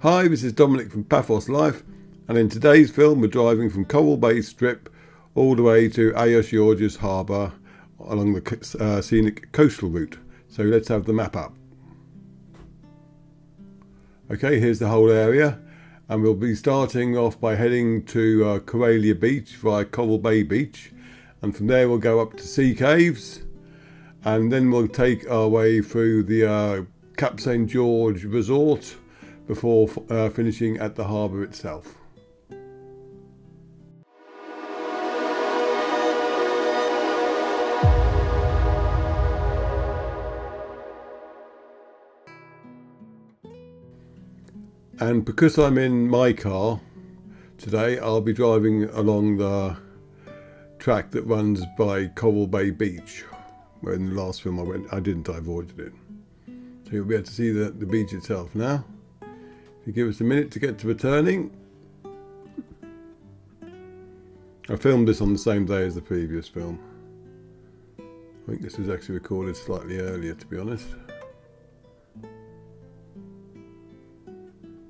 Hi, this is Dominic from Paphos Life, and in today's film we're driving from Coral Bay Strip all the way to Agios Georgios Harbour along the Scenic coastal route. So let's have the map up. Okay, here's the whole area, and we'll be starting off by heading to Coralelia Beach via Coral Bay Beach, and from there we'll go up to Sea Caves, and then we'll take our way through the Cap St George Resort before finishing at the harbour itself. And because I'm in my car today, I'll be driving along the track that runs by Coral Bay Beach, where in the last film I avoided it. So you'll be able to see the beach itself now. If you give us a minute to get to returning. I filmed this on the same day as the previous film. I think this was actually recorded slightly earlier, to be honest.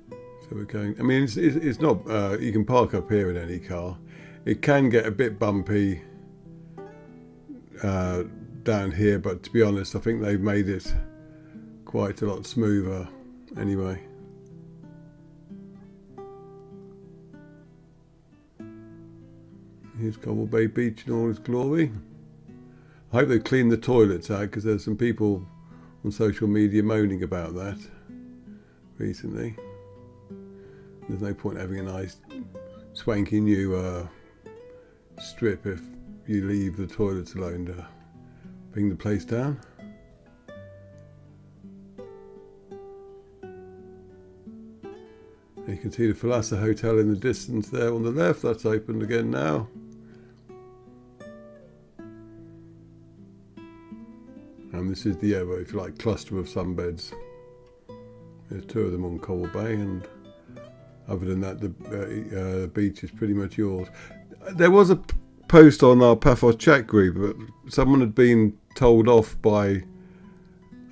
So we're going, I mean, it's not, you can park up here in any car. It can get a bit bumpy down here, but to be honest, I think they've made it quite a lot smoother anyway. Here's Coral Bay Beach in all its glory. I hope they've cleaned the toilets out, because there's some people on social media moaning about that recently. There's no point having a nice swanky new strip if you leave the toilets alone to bring the place down. You can see the Thalassa Hotel in the distance there on the left. That's opened again now. And this is the, if you like, cluster of sunbeds. There's two of them on Coral Bay, and other than that, the beach is pretty much yours. There was a post on our Paphos chat group, but someone had been told off by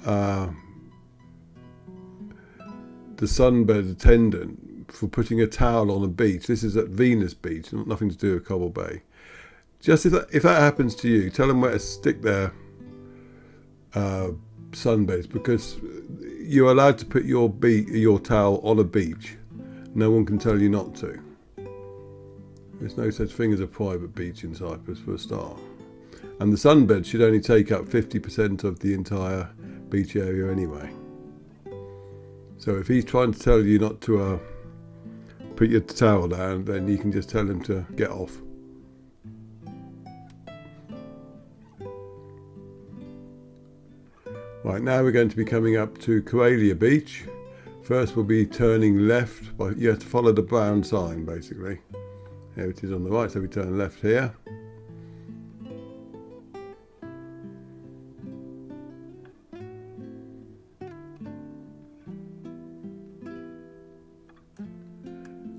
the sunbed attendant for putting a towel on a beach. This is at Venus Beach, nothing to do with Coral Bay. Just if that happens to you, tell them where to stick their sunbeds, because you're allowed to put your towel on a beach. No one can tell you not to. There's no such thing as a private beach in Cyprus for a start. And the sunbed should only take up 50% of the entire beach area anyway. So if he's trying to tell you not to put your towel down, then you can just tell him to get off. Right, now we're going to be coming up to Coralelia Beach. First we'll be turning left, but you have to follow the brown sign basically. Here it is on the right, so we turn left here.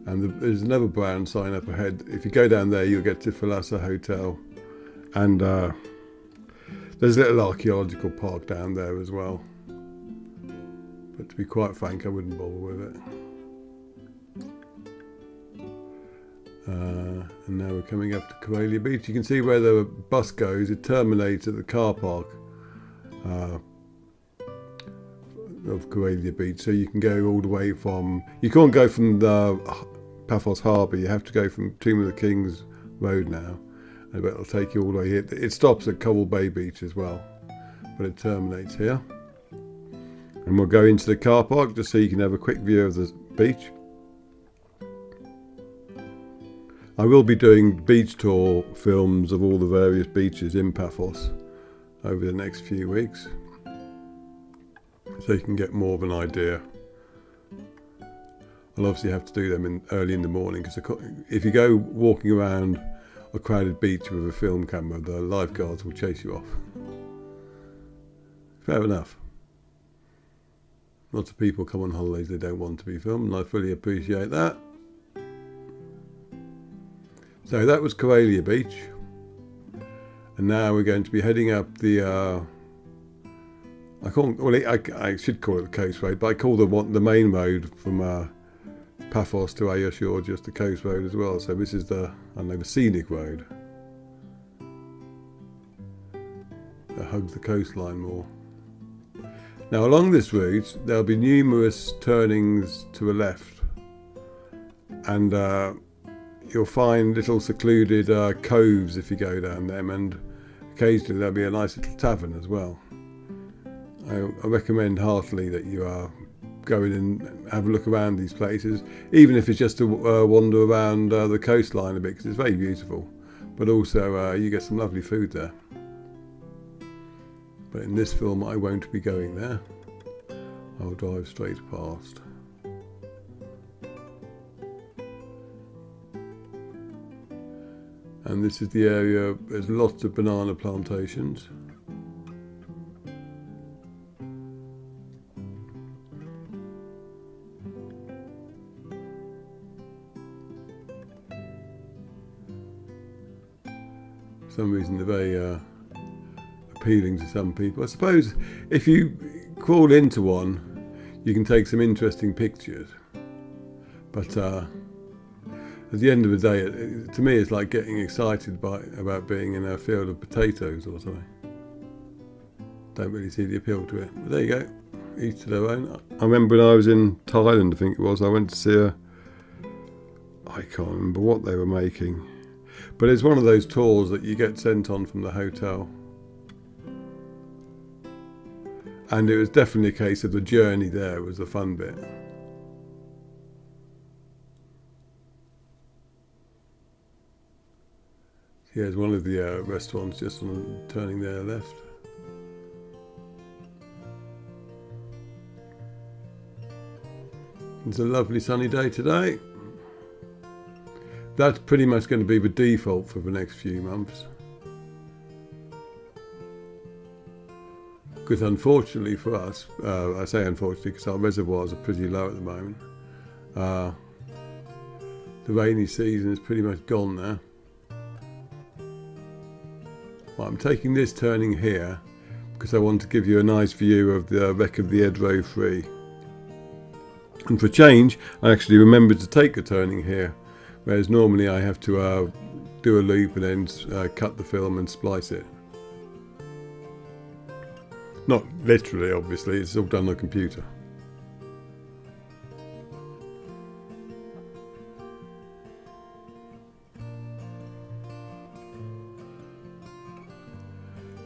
And there's another brown sign up ahead. If you go down there, you'll get to Thalassa Hotel, and there's a little archaeological park down there as well. But to be quite frank, I wouldn't bother with it. And now we're coming up to Coralelia Beach. You can see where the bus goes. It terminates at the car park of Coralelia Beach. So you can go all the way from, you can't go from the Paphos Harbour, you have to go from Tomb of the Kings Road now. And it'll take you all the way here. It stops at Coral Bay Beach as well, but it terminates here. And we'll go into the car park just so you can have a quick view of the beach. I will be doing beach tour films of all the various beaches in Paphos over the next few weeks, so you can get more of an idea. I'll obviously have to do them early in the morning, because if you go walking around a crowded beach with a film camera, the lifeguards will chase you off. Fair enough. Lots of people come on holidays, they don't want to be filmed, and I fully appreciate that. So that was Coralelia Beach, and now we're going to be heading up the I should call it the Coast Road, but I call the main road from Paphos to Agios Georgios, the coast road as well. So this is the, I don't know, the Scenic road that hugs the coastline more. Now along this route there'll be numerous turnings to the left, and you'll find little secluded coves if you go down them, and occasionally there'll be a nice little tavern as well. I recommend heartily that you go in and have a look around these places, even if it's just to wander around the coastline a bit, because it's very beautiful, but also you get some lovely food there. But in this film I won't be going there. I'll drive straight past. And this is the area, there's lots of banana plantations. For some reason they're very appealing to some people. I suppose if you crawl into one you can take some interesting pictures, but at the end of the day, to me it's like getting excited about being in a field of potatoes or something. Don't really see the appeal to it, but there you go, each to their own. I remember when I was in Thailand, I think it was, I went to see I can't remember what they were making, but it's one of those tours that you get sent on from the hotel. And it was definitely a case of the journey there was the fun bit. Here's one of the restaurants just on turning there left. It's a lovely sunny day today. That's pretty much going to be the default for the next few months. Because unfortunately for us, I say unfortunately because our reservoirs are pretty low at the moment, the rainy season is pretty much gone now. Well, I'm taking this turning here because I want to give you a nice view of the wreck of the Edro III. And for a change, I actually remembered to take a turning here, whereas normally I have to do a loop and then cut the film and splice it. Not literally, obviously, it's all done on a computer.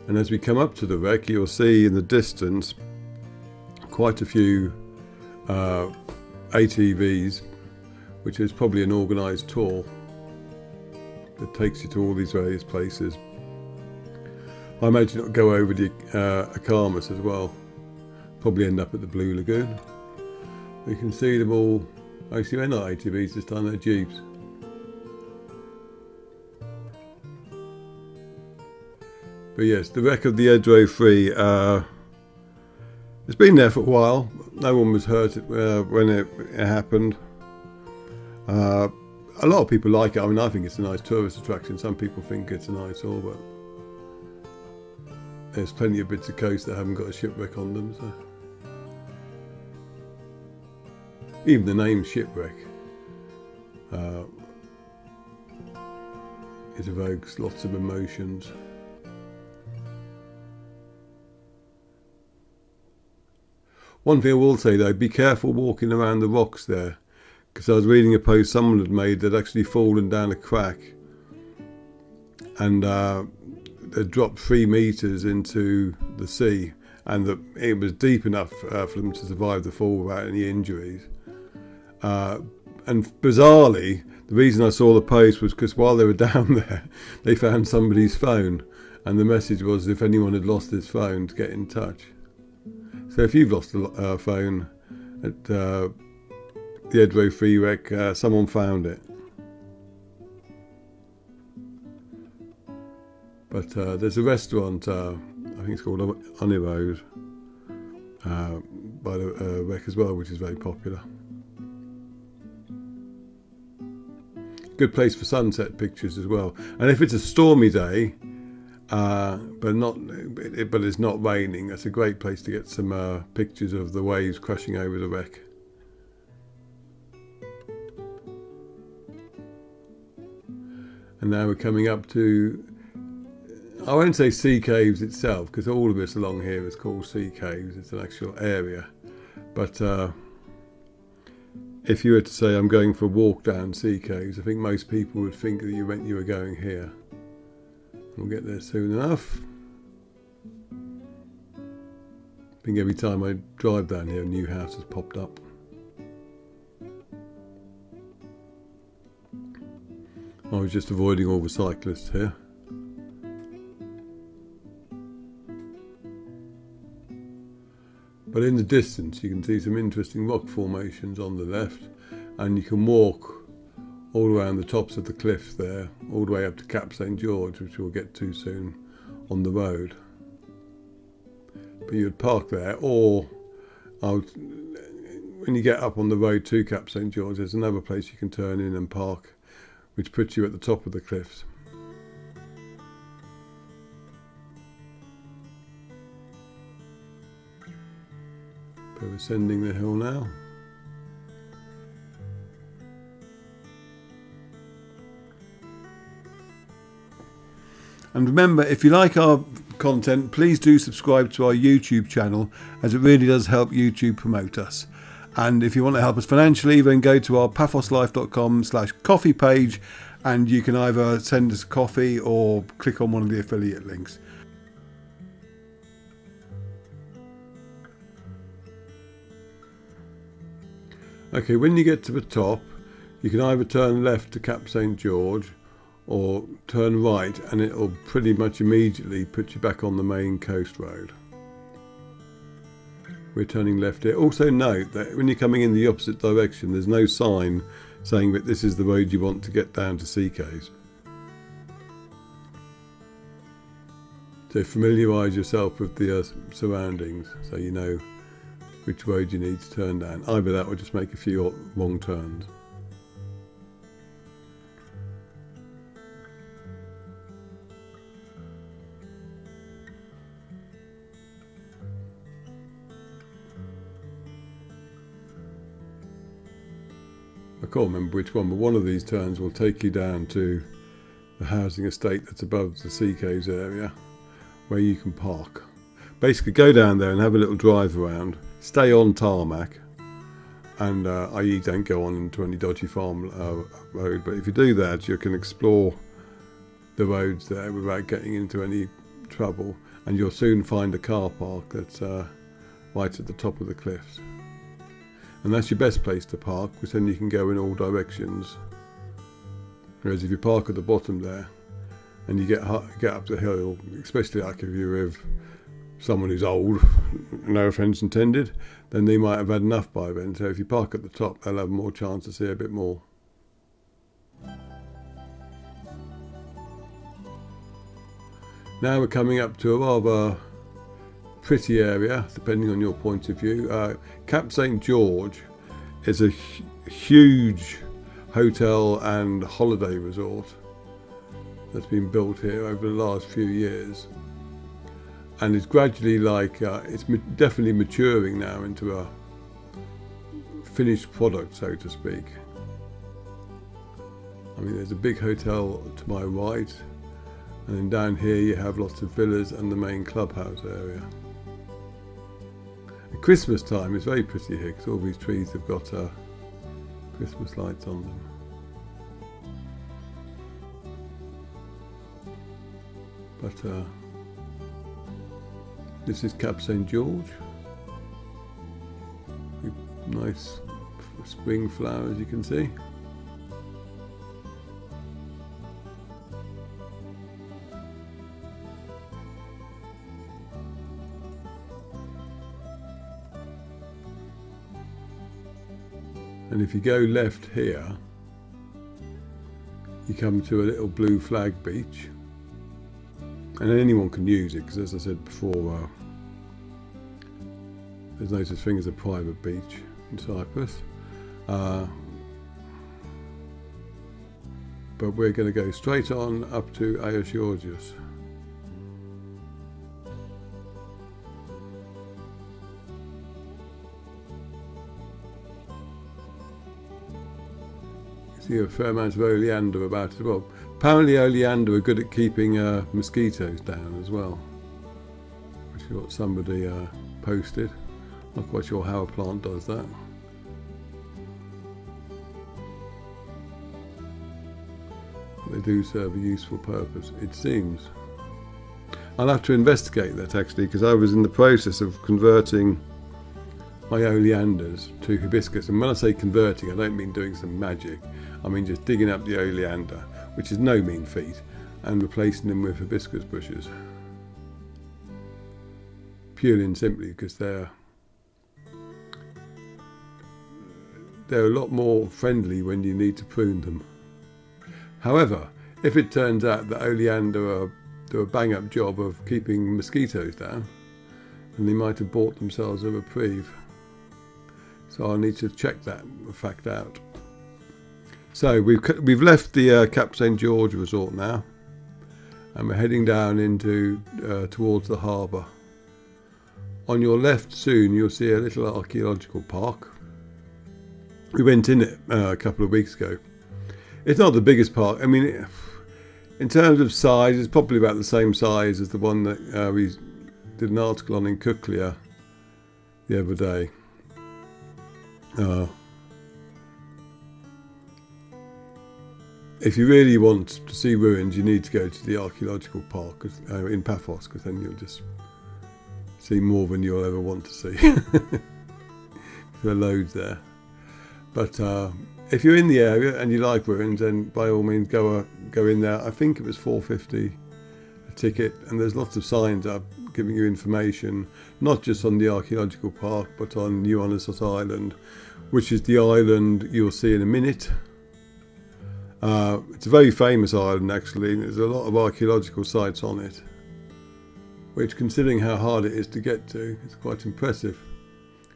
And as we come up to the wreck, you'll see in the distance quite a few ATVs, which is probably an organised tour that takes you to all these various places. I imagine it'll go over the Akamas as well. Probably end up at the Blue Lagoon. You can see them all. Actually, they're not ATVs this time, they're Jeeps. But yes, the wreck of the Edro III. It's been there for a while. No one was hurt when it happened. A lot of people like it. I mean, I think it's a nice tourist attraction. Some people think it's an eyesore, but there's plenty of bits of coast that haven't got a shipwreck on them, so. Even the name Shipwreck it evokes lots of emotions. One thing I will say though, be careful walking around the rocks there, because I was reading a post someone had made that actually fallen down a crack and had dropped 3 meters into the sea, and that it was deep enough for them to survive the fall without any injuries. And bizarrely, the reason I saw the post was because while they were down there, they found somebody's phone, and the message was if anyone had lost his phone to get in touch. So if you've lost a phone at the Edro III wreck, someone found it. But there's a restaurant, I think it's called Oniro's, by the wreck as well, which is very popular. Good place for sunset pictures as well. And if it's a stormy day, but it's not raining, that's a great place to get some pictures of the waves crashing over the wreck. And now we're coming up to, I won't say sea caves itself, because all of this along here is called sea caves. It's an actual area. But if you were to say I'm going for a walk down sea caves, I think most people would think that you were going here. We'll get there soon enough. I think every time I drive down here, a new house has popped up. I was just avoiding all the cyclists here. But in the distance you can see some interesting rock formations on the left, and you can walk all around the tops of the cliffs there, all the way up to Cap St George, which we'll get to soon on the road. But you'd park there, or when you get up on the road to Cap St George, there's another place you can turn in and park, which puts you at the top of the cliffs. But we're ascending the hill now. And remember, if you like our content, please do subscribe to our YouTube channel, as it really does help YouTube promote us. And if you want to help us financially, then go to our paphoslife.com/coffee page, and you can either send us coffee or click on one of the affiliate links. Okay, when you get to the top, you can either turn left to Cap St George or turn right, and it'll pretty much immediately put you back on the main coast road. We're turning left here. Also note that when you're coming in the opposite direction, there's no sign saying that this is the road you want to get down to sea caves. So familiarise yourself with the surroundings, so you know which road you need to turn down. Either that or just make a few wrong turns. I can't remember which one, but one of these turns will take you down to the housing estate that's above the sea caves area, where you can park. Basically go down there and have a little drive around, stay on tarmac, and i.e. don't go on into any dodgy farm road, but if you do that you can explore the roads there without getting into any trouble, and you'll soon find a car park that's right at the top of the cliffs. And that's your best place to park, because then you can go in all directions. Whereas if you park at the bottom there and you get up the hill, especially like if you're with someone who's old, no offence intended, then they might have had enough by then. So if you park at the top, they'll have more chance to see a bit more. Now we're coming up to a rather pretty area, depending on your point of view. Cap St George is a huge hotel and holiday resort that's been built here over the last few years, and it's gradually it's definitely maturing now into a finished product, so to speak. I mean, there's a big hotel to my right, and then down here you have lots of villas and the main clubhouse area. At Christmas time it's very pretty here, because all these trees have got Christmas lights on them. But this is Cap St George. Nice spring flowers, you can see. And if you go left here, you come to a little blue flag beach, and anyone can use it, because as I said before, there's no such thing as a private beach in Cyprus. But we're going to go straight on up to Agios Georgios. See a fair amount of oleander about as well. Apparently oleander are good at keeping mosquitoes down as well, which is what somebody posted. Not quite sure how a plant does that. But they do serve a useful purpose, it seems. I'll have to investigate that actually, because I was in the process of converting my oleanders to hibiscus. And when I say converting, I don't mean doing some magic. I mean just digging up the oleander, which is no mean feat, and replacing them with hibiscus bushes. Purely and simply because they're a lot more friendly when you need to prune them. However, if it turns out that oleander do a bang-up job of keeping mosquitoes down, then they might have bought themselves a reprieve. So I'll need to check that fact out. So we've left the Cap St George resort now, and we're heading down into towards the harbour. On your left soon you'll see a little archaeological park. We went in it a couple of weeks ago. It's not the biggest park. I mean, in terms of size, it's probably about the same size as the one that we did an article on in Cuclia the other day. If you really want to see ruins, you need to go to the archaeological park in Paphos, because then you'll just see more than you'll ever want to see. There are loads there. But if you're in the area and you like ruins, then by all means go in there. I think it was $4.50 a ticket, and there's lots of signs up giving you information, not just on the archaeological park, but on New Onisos Island, which is the island you'll see in a minute. It's a very famous island actually, and there's a lot of archaeological sites on it, which, considering how hard it is to get to, is quite impressive.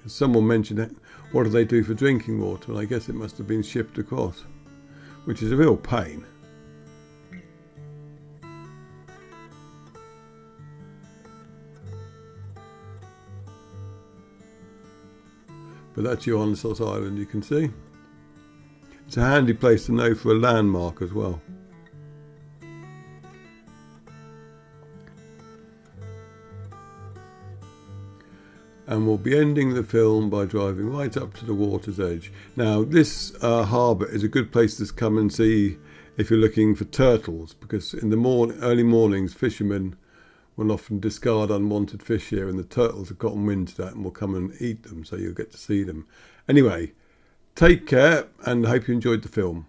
Someone mentioned it. What do they do for drinking water? And I guess it must have been shipped across, which is a real pain. But that's your Onisos Island, you can see. It's a handy place to know for a landmark as well. And we'll be ending the film by driving right up to the water's edge. Now, this harbour is a good place to come and see if you're looking for turtles, because in the early mornings, fishermen will often discard unwanted fish here, and the turtles have gotten wind to that and will come and eat them, so you'll get to see them. Anyway, take care, and I hope you enjoyed the film.